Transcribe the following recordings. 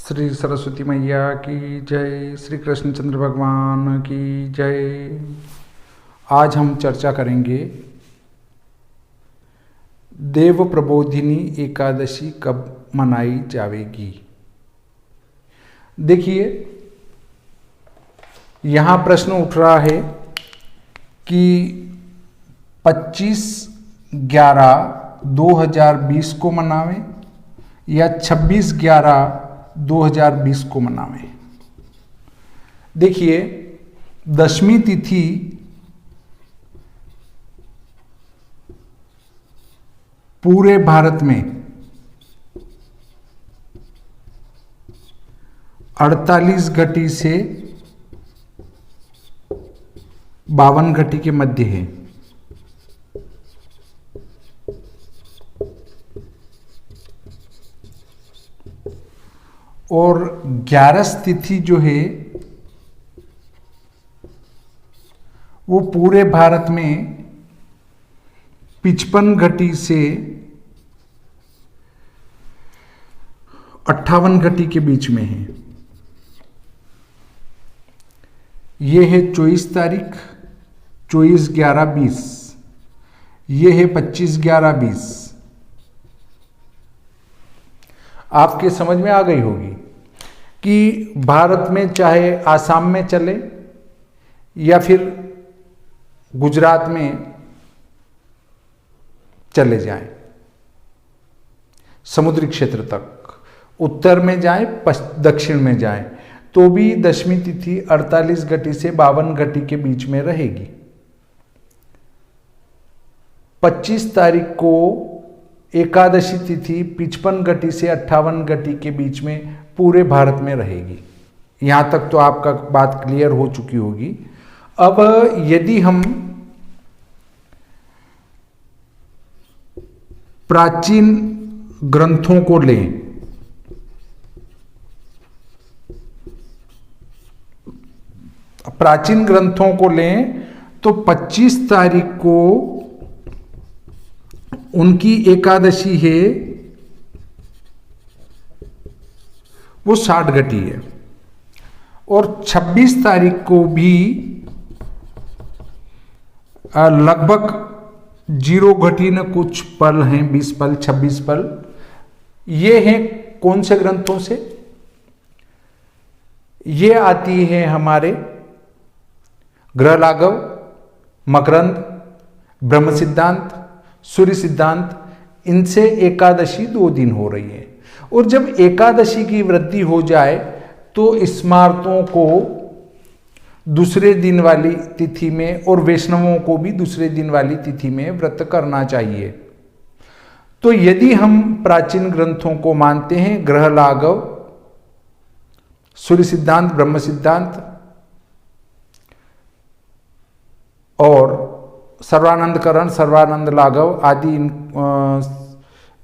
श्री सरस्वती मैया की जय, श्री कृष्णचंद्र भगवान की जय। आज हम चर्चा करेंगे देव प्रबोधिनी एकादशी कब मनाई जाएगी। देखिए, यहाँ प्रश्न उठ रहा है कि 25/11/2020 को मनावें या 26/11/2020 को मनावें। देखिए, दशमी तिथि पूरे भारत में 48 घटी से 52 घटी के मध्य है। और 11 तिथि जो है वो पूरे भारत में 55 घटी से 58 घटी के बीच में है। ये है 24 तारीख 24/11/20, ये है 25/11/20। आपके समझ में आ गई होगी कि भारत में चाहे आसाम में चले या फिर गुजरात में चले जाएं, समुद्री क्षेत्र तक, उत्तर में जाएं, दक्षिण में जाएं, तो भी दशमी तिथि 48 घटी से 52 घटी के बीच में रहेगी। 25 तारीख को एकादशी तिथि 55 घटी से 58 घटी के बीच में पूरे भारत में रहेगी। यहां तक तो आपका बात क्लियर हो चुकी होगी। अब यदि हम प्राचीन ग्रंथों को लें, प्राचीन ग्रंथों को लें तो 25 तारीख को उनकी एकादशी है वो 60 घटी है, और 26 तारीख को भी लगभग 0 घटी न कुछ पल हैं, 20 पल 26 पल। ये हैं कौन से ग्रंथों से? ये आती है हमारे ग्रह लाघव, मकरंद, ब्रह्म सिद्धांत, सूर्य सिद्धांत। इनसे एकादशी 2 दिन हो रही है। और जब एकादशी की वृद्धि हो जाए तो स्मार्तों को दूसरे दिन वाली तिथि में और वैष्णवों को भी दूसरे दिन वाली तिथि में व्रत करना चाहिए। तो यदि हम प्राचीन ग्रंथों को मानते हैं, ग्रह लाघव, सूर्य सिद्धांत, ब्रह्म सिद्धांत और सर्वानंद करण, सर्वानंद लाघव आदि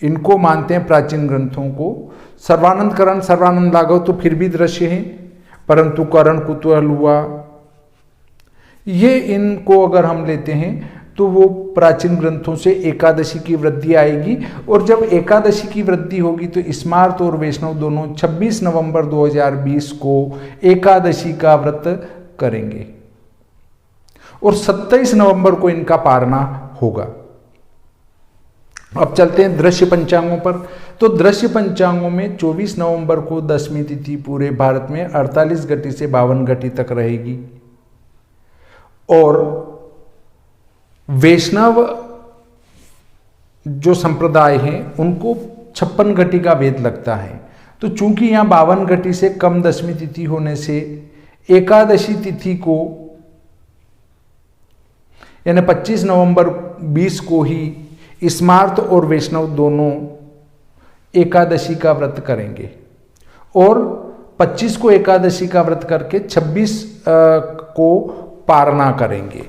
इनको मानते हैं प्राचीन ग्रंथों को। सर्वानंद करण, सर्वानंद लाघव तो फिर भी दृश्य हैं, परंतु करण कुतूहल हुआ, ये इनको अगर हम लेते हैं तो वो प्राचीन ग्रंथों से एकादशी की वृद्धि आएगी। और जब एकादशी की वृद्धि होगी तो स्मार्त और वैष्णव दोनों 26 नवंबर 2020 को एकादशी का व्रत करेंगे और 27 नवंबर को इनका पारना होगा। अब चलते हैं दृश्य पंचांगों पर। तो दृश्य पंचांगों में 24 नवंबर को दशमी तिथि पूरे भारत में 48 घटी से 52 घटी तक रहेगी। और वैष्णव जो संप्रदाय हैं उनको 56 घटी का वेद लगता है। तो चूंकि यहां 52 घटी से कम दशमी तिथि होने से एकादशी तिथि को यानी 25 नवंबर 20 को ही स्मार्त और वैष्णव दोनों एकादशी का व्रत करेंगे। और 25 को एकादशी का व्रत करके 26 को पारना करेंगे।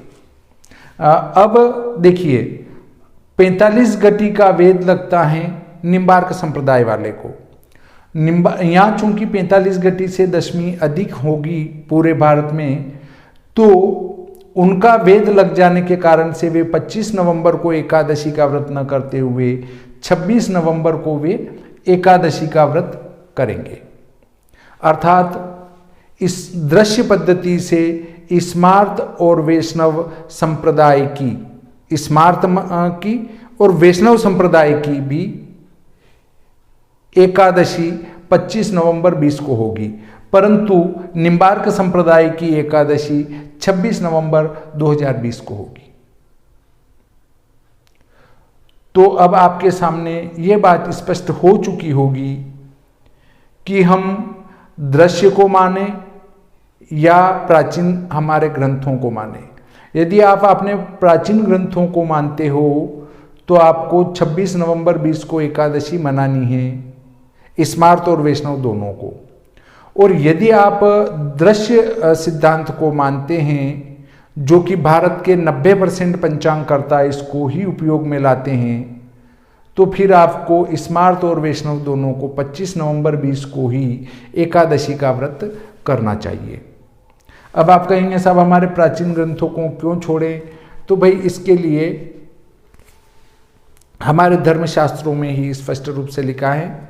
अब देखिए, 45 घटी का वेद लगता है निम्बार्क संप्रदाय वाले को। यहाँ चूंकि 45 घटी से दशमी अधिक होगी पूरे भारत में, तो उनका वेद लग जाने के कारण से वे 25 नवंबर को एकादशी का व्रत न करते हुए 26 नवंबर को वे एकादशी का व्रत करेंगे। अर्थात इस दृश्य पद्धति से स्मार्त और वैष्णव संप्रदाय की, स्मार्त की और वैष्णव संप्रदाय की भी एकादशी 25 नवंबर 20 को होगी, परंतु निम्बार्क संप्रदाय की एकादशी 26 नवंबर 2020 को होगी। तो अब आपके सामने ये बात स्पष्ट हो चुकी होगी कि हम दृश्य को माने या प्राचीन हमारे ग्रंथों को माने। यदि आप अपने प्राचीन ग्रंथों को मानते हो तो आपको 26 नवंबर 20 को एकादशी मनानी है, स्मार्त और वैष्णव दोनों को। और यदि आप दृश्य सिद्धांत को मानते हैं, जो कि भारत के 90% पंचांगकर्ता इसको ही उपयोग में लाते हैं, तो फिर आपको स्मार्त और वैष्णव दोनों को 25 नवंबर 20 को ही एकादशी का व्रत करना चाहिए। अब आप कहेंगे साहब हमारे प्राचीन ग्रंथों को क्यों छोड़ें? तो भाई इसके लिए हमारे धर्मशास्त्रों में ही स्पष्ट रूप से लिखा है,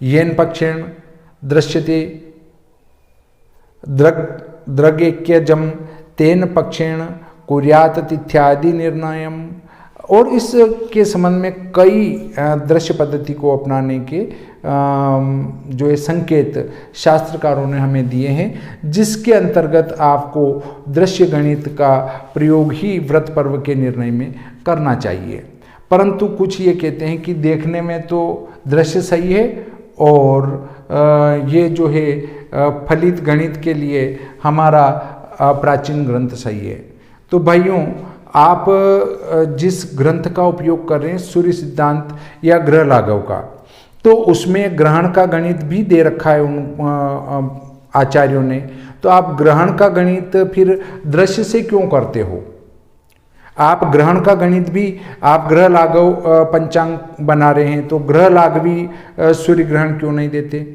येन पक्षेण दृश्यते द्रगैक्यजम तेन पक्षेण कुर्यात तिथ्यादि निर्णयम। और इसके संबंध में कई दृश्य पद्धति को अपनाने के जो ये संकेत शास्त्रकारों ने हमें दिए हैं, जिसके अंतर्गत आपको दृश्य गणित का प्रयोग ही व्रत पर्व के निर्णय में करना चाहिए। परंतु कुछ ये कहते हैं कि देखने में तो दृश्य सही है और ये जो है फलित गणित के लिए हमारा प्राचीन ग्रंथ सही है। तो भाइयों, आप जिस ग्रंथ का उपयोग कर रहे हैं सूर्य सिद्धांत या ग्रह लाघव का, तो उसमें ग्रहण का गणित भी दे रखा है उन आचार्यों ने। तो आप ग्रहण का गणित फिर दृश्य से क्यों करते हो? आप ग्रहण का गणित भी आप ग्रह लाघव पंचांग बना रहे हैं, तो ग्रह लाघवी सूर्य ग्रहण क्यों नहीं देते?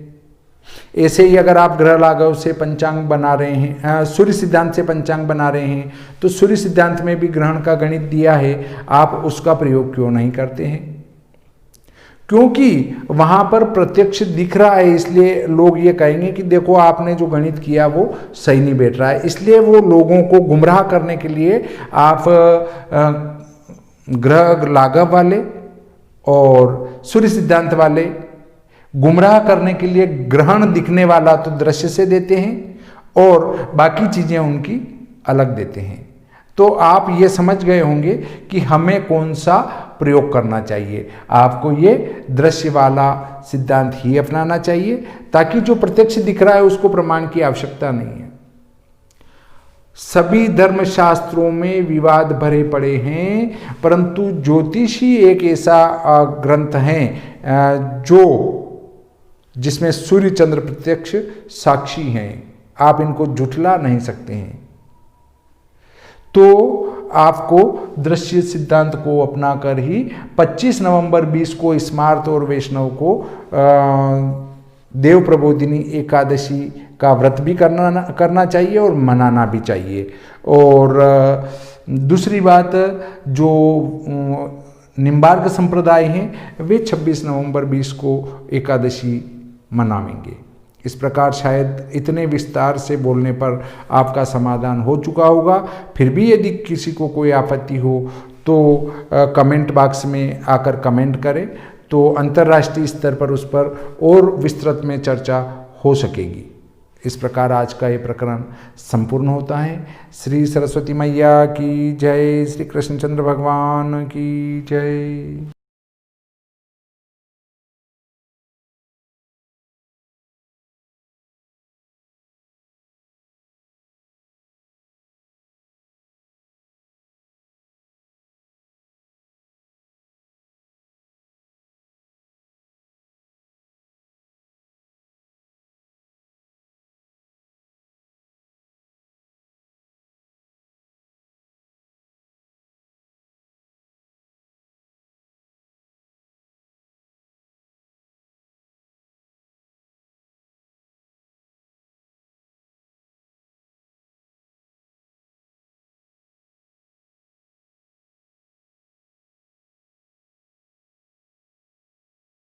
ऐसे ही अगर आप ग्रह लाघव से पंचांग बना रहे हैं, सूर्य सिद्धांत से पंचांग बना रहे हैं, तो सूर्य सिद्धांत में भी ग्रहण का गणित दिया है, आप उसका प्रयोग क्यों नहीं करते हैं? क्योंकि वहां पर प्रत्यक्ष दिख रहा है, इसलिए लोग ये कहेंगे कि देखो आपने जो गणित किया वो सही नहीं बैठ रहा है। इसलिए वो लोगों को गुमराह करने के लिए आप ग्रह लाघव वाले और सूर्य सिद्धांत वाले गुमराह करने के लिए ग्रहण दिखने वाला तो दृश्य से देते हैं और बाकी चीजें उनकी अलग देते हैं। तो आप ये समझ गए होंगे कि हमें कौन सा प्रयोग करना चाहिए। आपको ये दृश्य वाला सिद्धांत ही अपनाना चाहिए, ताकि जो प्रत्यक्ष दिख रहा है उसको प्रमाण की आवश्यकता नहीं है। सभी धर्मशास्त्रों में विवाद भरे पड़े हैं, परंतु ज्योतिषी एक ऐसा ग्रंथ है जो जिसमें सूर्य चंद्र प्रत्यक्ष साक्षी हैं, आप इनको झुठला नहीं सकते हैं। तो आपको दृश्य सिद्धांत को अपनाकर ही 25 नवंबर 20 को स्मार्त और वैष्णव को देव प्रबोधिनी एकादशी का व्रत भी करना चाहिए और मनाना भी चाहिए। और दूसरी बात, जो निम्बार्क संप्रदाय हैं वे 26 नवंबर 20 को एकादशी मनाएंगे। इस प्रकार शायद इतने विस्तार से बोलने पर आपका समाधान हो चुका होगा। फिर भी यदि किसी को कोई आपत्ति हो तो कमेंट बॉक्स में आकर कमेंट करें, तो अंतर्राष्ट्रीय स्तर पर उस पर और विस्तृत में चर्चा हो सकेगी। इस प्रकार आज का ये प्रकरण संपूर्ण होता है। श्री सरस्वती मैया की जय, श्री कृष्णचंद्र भगवान की जय।